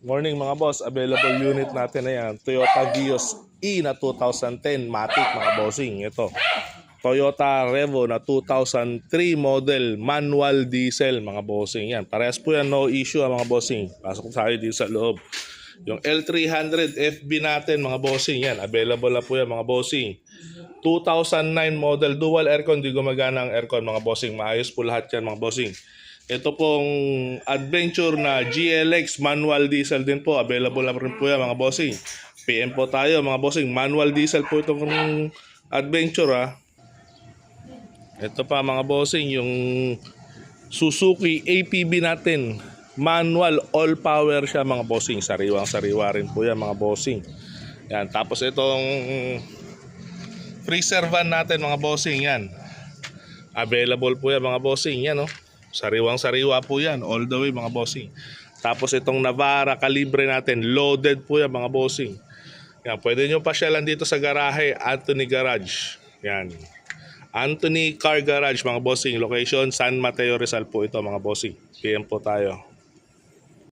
Morning mga boss, available unit natin na yan. Toyota Vios E na 2010 Matic mga bossing. Ito, Toyota Revo na 2003 model manual diesel mga bossing. Yan, parehas po yan, no issue mga bossing. Pasok tayo dito sa loob. Yung L300 FB natin mga bossing, yan, available na po yan mga bossing. 2009 model, dual aircon, di gumagana ang aircon mga bossing. Maayos po lahat yan mga bossing. Ito pong Adventure na GLX manual diesel din po. Available na rin po yan mga bossing. PM po tayo mga bossing. Manual diesel po itong Adventure ha. Ito pa mga bossing, yung Suzuki APB natin. Manual all power siya mga bossing. Sariwang sariwa rin po yan mga bossing. Yan. Tapos itong freezer van natin mga bossing yan. Available po yan mga bossing. Yan oh. Sariwang sariwa po yan. All the way mga bossing. Tapos itong Navara Calibre natin. Loaded po yan mga bossing. Yan. Pwede nyo pasyalan dito sa garahe. Anthony Garage. Yan. Anthony Car Garage mga bossing. Location San Mateo Rizal po ito mga bossing. PM po tayo.